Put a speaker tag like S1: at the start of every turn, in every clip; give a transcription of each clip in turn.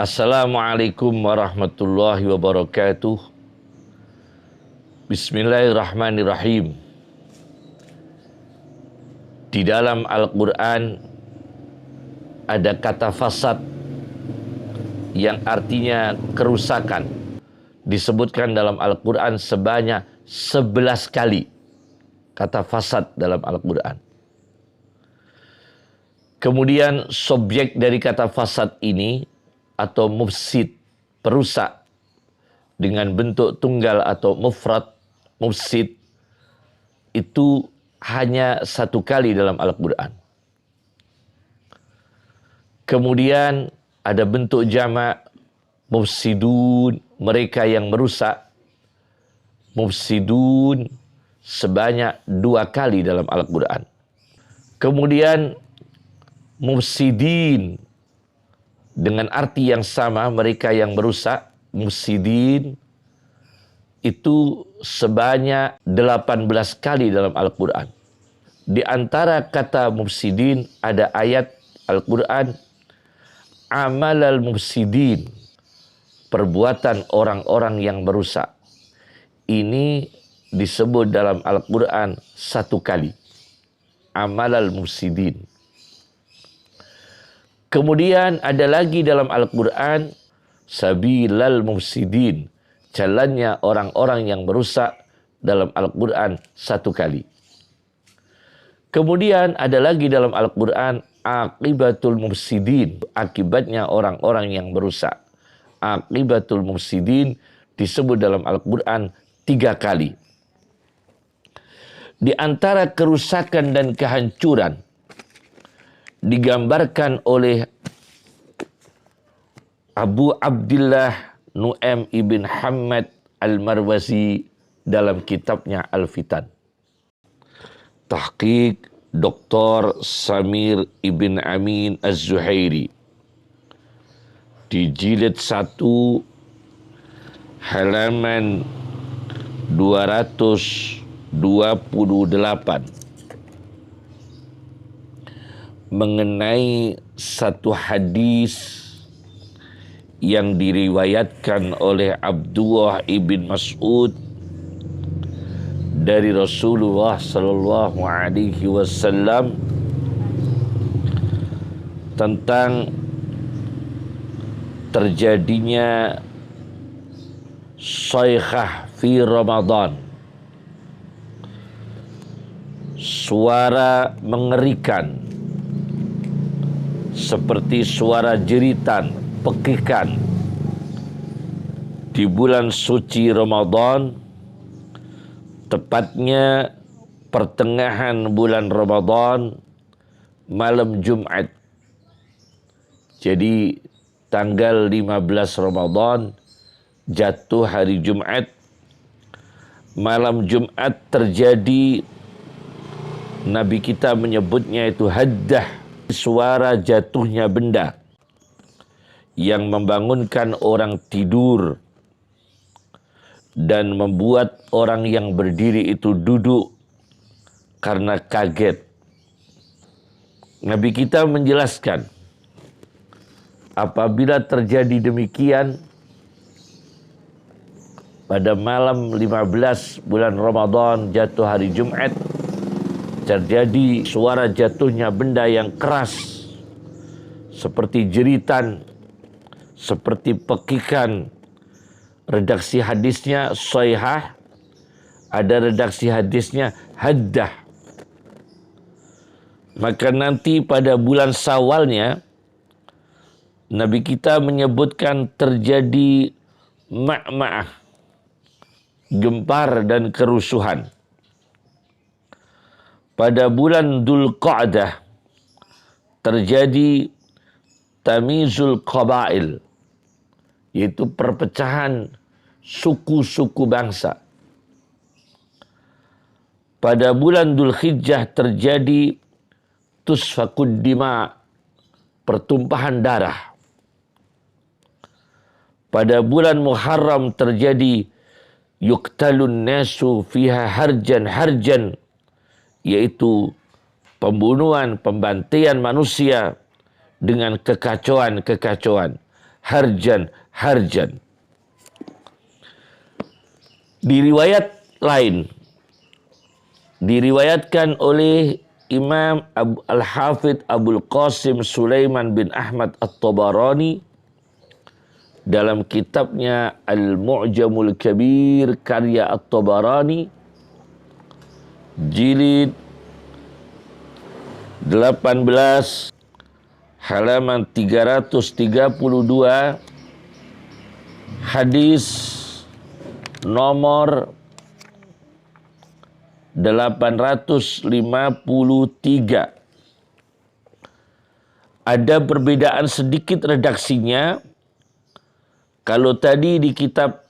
S1: Assalamualaikum warahmatullahi wabarakatuh. Bismillahirrahmanirrahim. Di dalam Al-Quran ada kata fasad yang artinya kerusakan. Disebutkan dalam Al-Quran sebanyak 11 kali kata fasad dalam Al-Quran. Kemudian subjek dari kata fasad ini atau mufsid, perusak, dengan bentuk tunggal atau mufrad, mufsid, itu hanya satu kali dalam Al-Quran. Kemudian ada bentuk jamak, mufsidun, mereka yang merusak, mufsidun, sebanyak 2 kali dalam Al-Quran. Kemudian mufsidin, dengan arti yang sama, mereka yang merusak, mufsidin, itu sebanyak 18 kali dalam Al-Quran. Di antara kata mufsidin ada ayat Al-Quran, amalal mufsidin, perbuatan orang-orang yang merusak. Ini disebut dalam Al-Quran 1 kali, amalal mufsidin. Kemudian ada lagi dalam Al-Quran, sabilal mufsidin, jalannya orang-orang yang merusak, dalam Al-Quran 1 kali. Kemudian ada lagi dalam Al-Quran, akibatul mufsidin, akibatnya orang-orang yang merusak. Akibatul mufsidin disebut dalam Al-Quran 3 kali. Di antara kerusakan dan kehancuran digambarkan oleh Abu Abdillah Nu'aim ibn Hamad al-Marwazi dalam kitabnya Al-Fitan. Tahqiq Dr. Samir ibn Amin az-Zuhairi di jilid 1 halaman 228 mengenai satu hadis yang diriwayatkan oleh Abdullah ibn Mas'ud dari Rasulullah sallallahu alaihi wasallam tentang terjadinya sayhah fi Ramadan, suara mengerikan seperti suara jeritan, pekikan di bulan suci Ramadan, tepatnya pertengahan bulan Ramadan, malam Jumat. Jadi tanggal 15 Ramadan jatuh hari Jumat, malam Jumat terjadi, Nabi kita menyebutnya itu haddah, suara jatuhnya benda yang membangunkan orang tidur dan membuat orang yang berdiri itu duduk karena kaget. Nabi kita menjelaskan, apabila terjadi demikian pada malam 15 bulan Ramadan jatuh hari Jumat, terjadi suara jatuhnya benda yang keras seperti jeritan, seperti pekikan. Redaksi hadisnya sayhah, ada redaksi hadisnya haddah. Maka nanti pada bulan Syawalnya Nabi kita menyebutkan terjadi ma'ma'ah, gempar dan kerusuhan. Pada bulan Dzulqa'dah terjadi tamizul qabail, yaitu perpecahan suku-suku bangsa. Pada bulan Dzulhijjah terjadi tusfakud dima, pertumpahan darah. Pada bulan Muharram terjadi yuqtalun nasu fiha harjan, yaitu pembunuhan, pembantaian manusia dengan kekacauan. Harjan. Di riwayat lain, diriwayatkan oleh Imam Al-Hafidh Abul Qasim Sulaiman bin Ahmad At-Tabarani dalam kitabnya Al-Mu'jamul Kabir karya At-Tabarani jilid 18 halaman 332, hadis nomor 853. Ada perbedaan sedikit redaksinya. Kalau tadi di kitab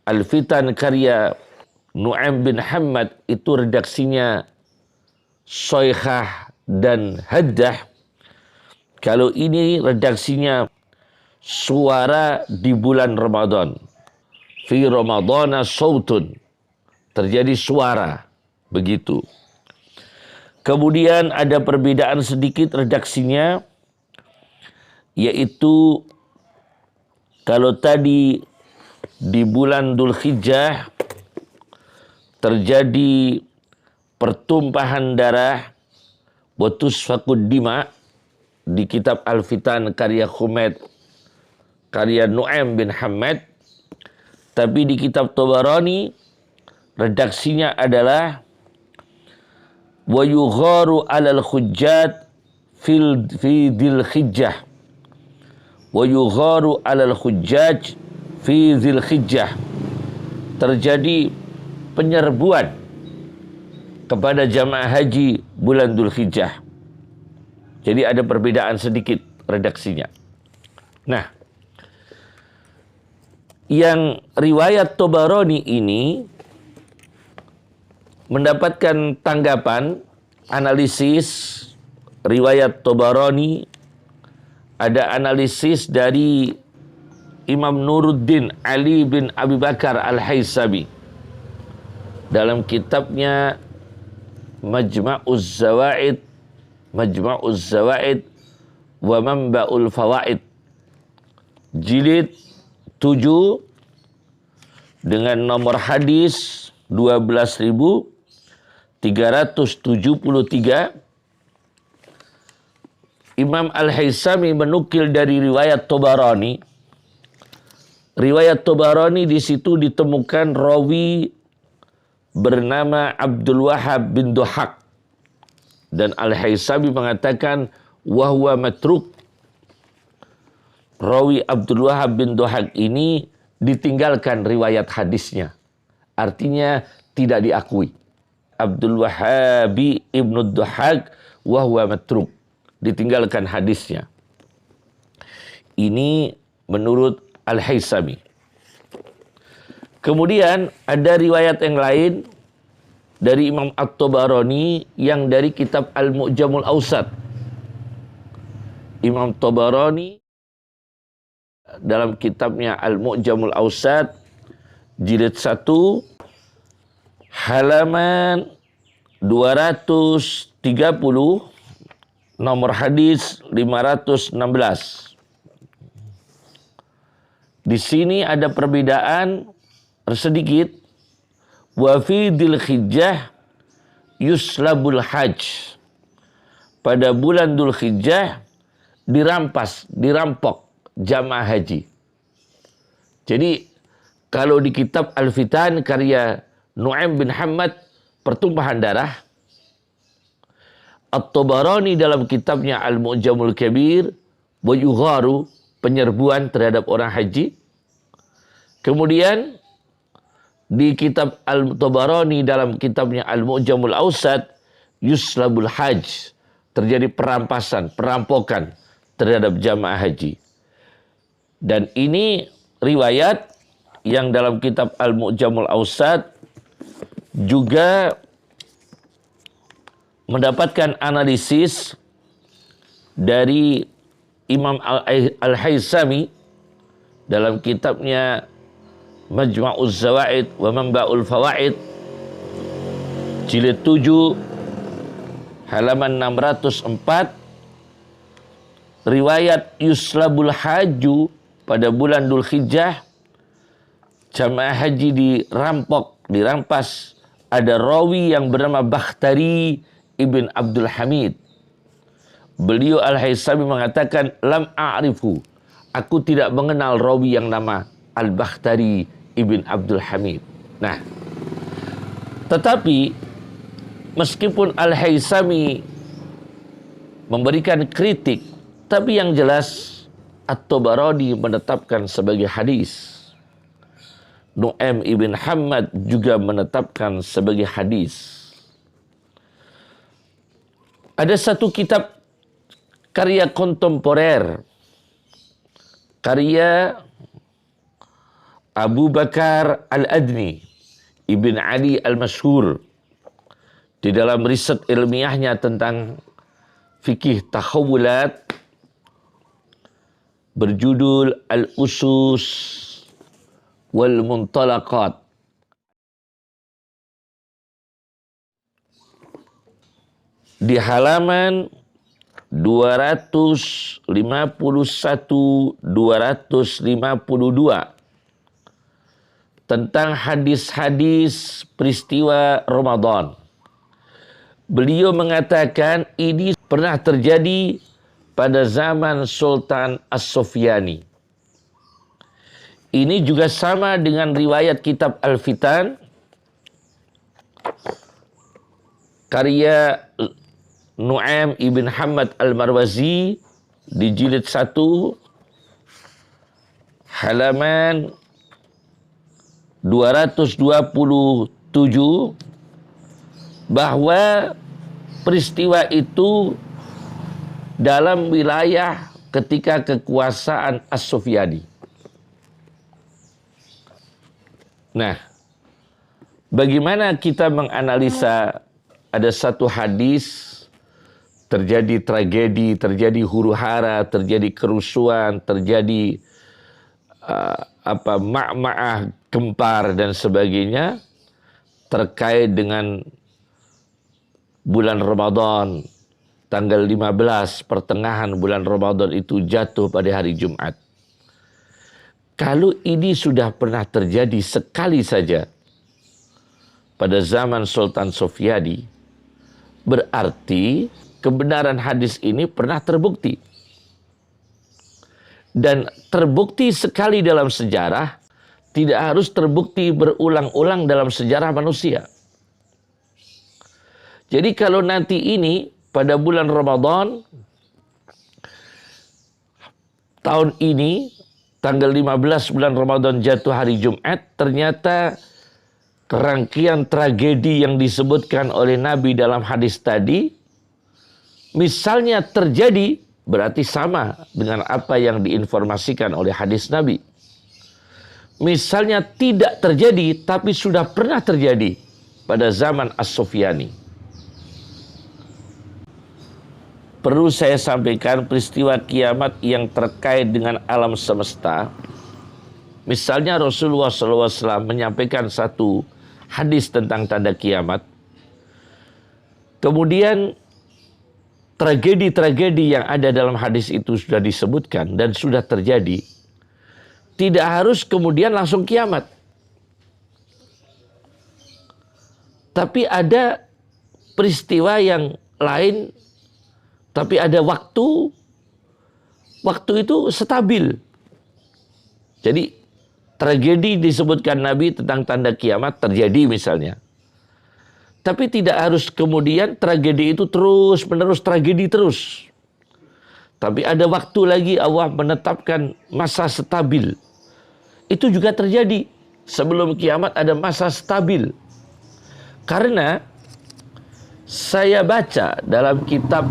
S1: Al-Fitan karya Nu'aim bin Hammad itu redaksinya soikhah dan haddah. Kalau ini redaksinya suara di bulan Ramadan. Fi Ramadana sautun. Terjadi suara. Begitu. Kemudian ada perbedaan sedikit redaksinya. Yaitu kalau tadi di bulan Dzulhijjah terjadi pertumpahan darah, watusfakud dima, di kitab Al-Fitan karya Humaid karya Nu'aim bin Hammad. Tapi di kitab Tabarani redaksinya adalah wa yugharu 'alal hujjat fi dzilhijjah. Wa yugharu 'alal hujjaj fi dzilhijjah. Terjadi penyerbuan kepada jamaah haji bulan Dzulhijjah. Jadi ada perbedaan sedikit redaksinya. Nah, yang riwayat Tabarani ini mendapatkan tanggapan, analisis riwayat Tabarani. Ada analisis dari Imam Nuruddin Ali bin Abi Bakar Al-Haysabi dalam kitabnya Majma'uz Zawaid wa Manba'ul Fawaid jilid 7 dengan nomor hadis 12.373. Imam Al-Haythami menukil dari riwayat Tabarani. Riwayat Tabarani di situ ditemukan rawi bernama Abdul Wahhab bin Duhaq. Dan Al-Haythami mengatakan wahwa matruk. Rawi Abdul Wahhab bin Duhaq ini ditinggalkan riwayat hadisnya. Artinya tidak diakui. Abdul Wahhabi ibnu Duhaq wahwa matruk. Ditinggalkan hadisnya. Ini menurut Al-Haythami. Kemudian ada riwayat yang lain dari Imam At-Tabarani yang dari kitab Al-Mu'jamul Awsat. Imam Tabarani dalam kitabnya Al-Mu'jamul Awsat jilid 1 halaman 230 nomor hadis 516. Di sini ada perbedaan sedikit. Wa fi Dzulhijjah yuslabul hajj. Pada bulan Dzulhijjah dirampok jamaah haji. Jadi kalau di kitab Al-Fitan karya Nu'aim bin Hammad pertumpahan darah, At-Tabarani dalam kitabnya Al-Mu'jamul Kabir wa yugharu, penyerbuan terhadap orang haji. Kemudian di kitab Al-Tabarani dalam kitabnya Al-Mu'jamul Awsat yuslabul hajj, terjadi perampokan terhadap jamaah haji. Dan ini riwayat yang dalam kitab Al-Mu'jamul Awsat juga mendapatkan analisis dari Imam Al-Haythami dalam kitabnya Majma'uz Zawaid wa Manba'ul Fawaid jilid 7 halaman 604, riwayat yuslabul haju pada bulan Dzulhijjah, jamaah haji dirampas, ada rawi yang bernama Bakhtari ibn Abdul Hamid. Beliau Al-Haythami mengatakan, lam a'rifu, aku tidak mengenal rawi yang nama Al-Bakhtari ibn Abdul Hamid. Nah, tetapi meskipun Al-Haythami memberikan kritik, tapi yang jelas At-Tabarani menetapkan sebagai hadis. Nu'aim ibn Hammad juga menetapkan sebagai hadis. Ada satu kitab karya kontemporer, karya Abu Bakar Al-Adni Ibn Ali Al-Mashhur, di dalam riset ilmiahnya tentang fikih takhawulat berjudul Al-Usus wal Muntalaqat. Di halaman 251-252 tentang hadis-hadis peristiwa Ramadan. Beliau mengatakan ini pernah terjadi pada zaman Sultan As-Sufyani. Ini juga sama dengan riwayat kitab Al-Fitan karya Nu'aim ibn Hammad Al-Marwazi di jilid 1 halaman 227, bahwa peristiwa itu dalam wilayah ketika kekuasaan As-Sufyani. Nah, bagaimana kita menganalisa ada satu hadis terjadi tragedi, terjadi huru-hara, terjadi kerusuhan, terjadi ma'ma'ah, gempar dan sebagainya terkait dengan bulan Ramadan, tanggal 15 pertengahan bulan Ramadan itu jatuh pada hari Jumat. Kalau ini sudah pernah terjadi sekali saja pada zaman Sultan Sufyani, berarti kebenaran hadis ini pernah terbukti. Dan terbukti sekali dalam sejarah, tidak harus terbukti berulang-ulang dalam sejarah manusia. Jadi kalau nanti ini pada bulan Ramadan tahun ini tanggal 15 bulan Ramadan jatuh hari Jumat, ternyata rangkaian tragedi yang disebutkan oleh Nabi dalam hadis tadi misalnya terjadi, berarti sama dengan apa yang diinformasikan oleh hadis Nabi. Misalnya tidak terjadi tapi sudah pernah terjadi pada zaman As-Sufyani. Perlu saya sampaikan peristiwa kiamat yang terkait dengan alam semesta. Misalnya Rasulullah SAW menyampaikan satu hadis tentang tanda kiamat. Kemudian tragedi-tragedi yang ada dalam hadis itu sudah disebutkan dan sudah terjadi. Tidak harus kemudian langsung kiamat. Tapi ada peristiwa yang lain, tapi ada waktu itu stabil. Jadi tragedi disebutkan Nabi tentang tanda kiamat terjadi misalnya. Tapi tidak harus kemudian tragedi itu terus-menerus tragedi terus. Tapi ada waktu lagi Allah menetapkan masa stabil. Itu juga terjadi. Sebelum kiamat ada masa stabil. Karena saya baca dalam kitab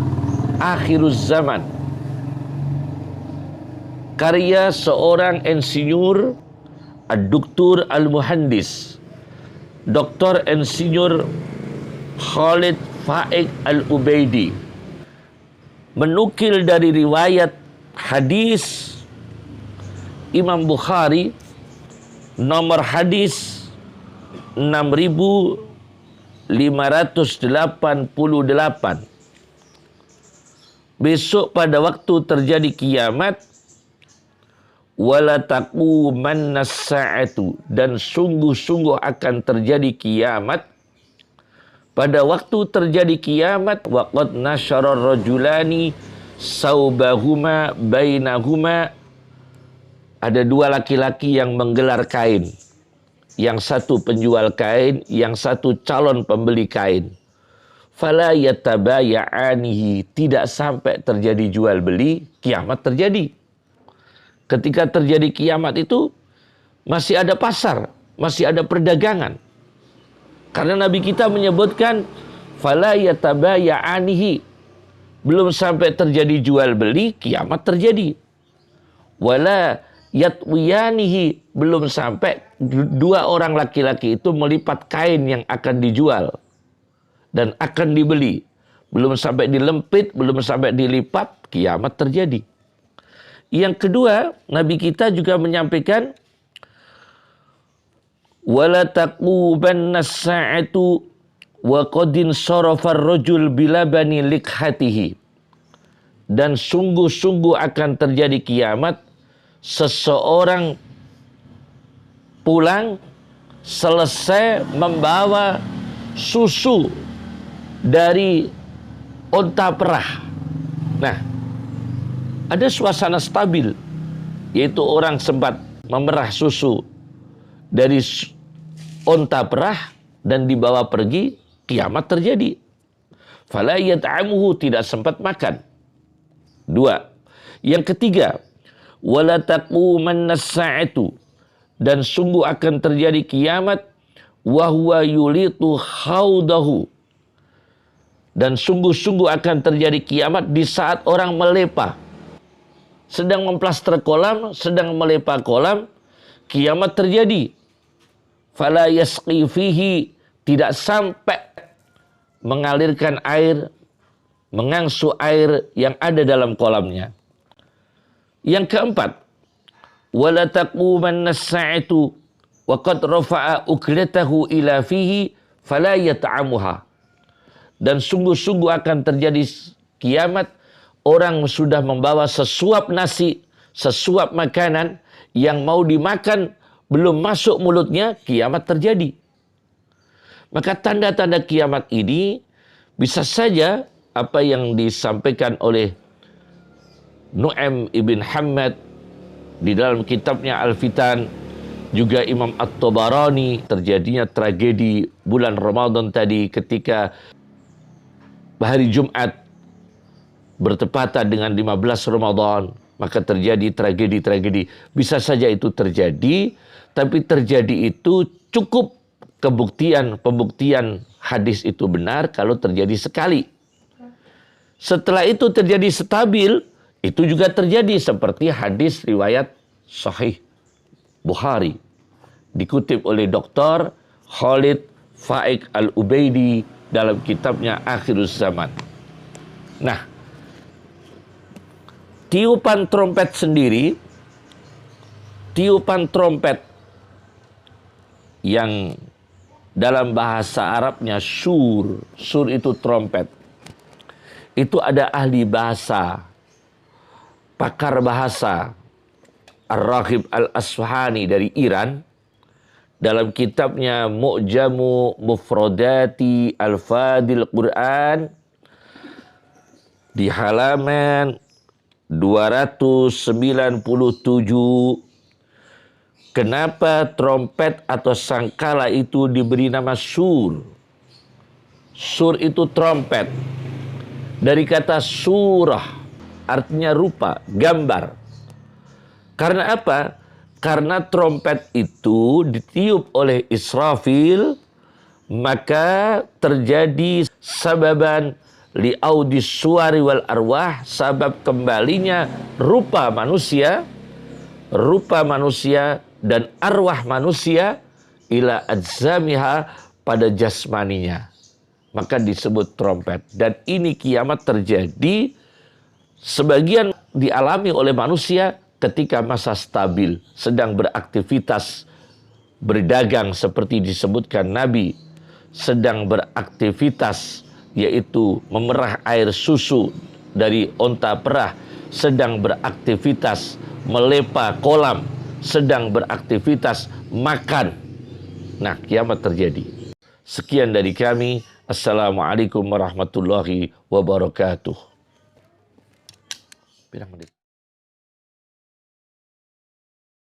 S1: Akhiruz Zaman, karya seorang insinyur Ad-Doktor Al-Muhandis Dr. Insinyur Khalid Faik Al-Ubaidi menukil dari riwayat hadis Imam Bukhari nomor hadis 6588. Besok pada waktu terjadi kiamat, wala taqumanna as-sa'atu, dan sungguh-sungguh akan terjadi kiamat. Pada waktu terjadi kiamat, waqad nasyara rajulani saubahuma bainahuma, ada dua laki-laki yang menggelar kain. Yang satu penjual kain, yang satu calon pembeli kain. Fala yatabaya'anihi, tidak sampai terjadi jual beli, kiamat terjadi. Ketika terjadi kiamat itu masih ada pasar, masih ada perdagangan. Karena Nabi kita menyebutkan fala yatabaya'anihi, belum sampai terjadi jual beli, kiamat terjadi. Wala yatwiyanihi, belum sampai dua orang laki-laki itu melipat kain yang akan dijual dan akan dibeli. Belum sampai dilempit, belum sampai dilipat, kiamat terjadi. Yang kedua, Nabi kita juga menyampaikan wala taqubanna as-sa'atu wa qadin sarafar rajul bilabani likhatihi, dan sungguh-sungguh akan terjadi kiamat, seseorang pulang selesai membawa susu dari onta perah. Nah, ada suasana stabil, yaitu orang sempat memerah susu dari onta perah dan dibawa pergi, kiamat terjadi. Fala yat'amuhu, tidak sempat makan. Dua. Yang ketiga, wala taqumanna as-sa'atu, dan sungguh akan terjadi kiamat, wa huwa yulitu khaudahu, dan sungguh-sungguh akan terjadi kiamat di saat orang melepa, sedang memplaster kolam, sedang melepa kolam, kiamat terjadi. Fala yasqi fihi, tidak sampai mengalirkan air, mengangsu air yang ada dalam kolamnya. Yang keempat, wala taqumanna as-sa'atu wa qad rafa'a uklatahu ila fihi fala yata'amuha, dan sungguh-sungguh akan terjadi kiamat, orang sudah membawa sesuap nasi, sesuap makanan yang mau dimakan, belum masuk mulutnya, kiamat terjadi. Maka tanda-tanda kiamat ini bisa saja apa yang disampaikan oleh Nu'aim ibn Hammad di dalam kitabnya Al-Fitan, juga Imam At-Tabarani, terjadinya tragedi bulan Ramadan tadi ketika hari Jumat bertepatan dengan 15 Ramadan, maka terjadi tragedi-tragedi. Bisa saja itu terjadi, tapi terjadi itu cukup pembuktian hadis itu benar kalau terjadi sekali. Setelah itu terjadi stabil, itu juga terjadi seperti hadis riwayat Sahih Bukhari, dikutip oleh Dr. Khalid Faik Al-Ubaidi dalam kitabnya Akhiruz Zaman. Nah, tiupan trompet sendiri, tiupan trompet yang dalam bahasa Arabnya sur itu trompet. Itu ada ahli bahasa, pakar bahasa, Ar-Raghib Al-Asfahani dari Iran, dalam kitabnya Mu'jamu Mufradati Al-Fadil Quran, di halaman 297, kenapa trompet atau sangkala itu diberi nama sur? Sur itu trompet. Dari kata surah, artinya rupa, gambar. Karena apa? Karena trompet itu ditiup oleh Israfil, maka terjadi sababan li'audis suwari wal arwah, sabab kembalinya rupa manusia dan arwah manusia ila adzamiha, pada jasmaninya. Maka disebut trompet. Dan ini kiamat terjadi sebagian dialami oleh manusia ketika masa stabil, sedang beraktivitas berdagang seperti disebutkan Nabi, sedang beraktivitas yaitu memerah air susu dari onta perah, sedang beraktivitas melepa kolam, sedang beraktivitas makan. Nah, kiamat terjadi. Sekian dari kami. Assalamualaikum warahmatullahi wabarakatuh. Pirang menit.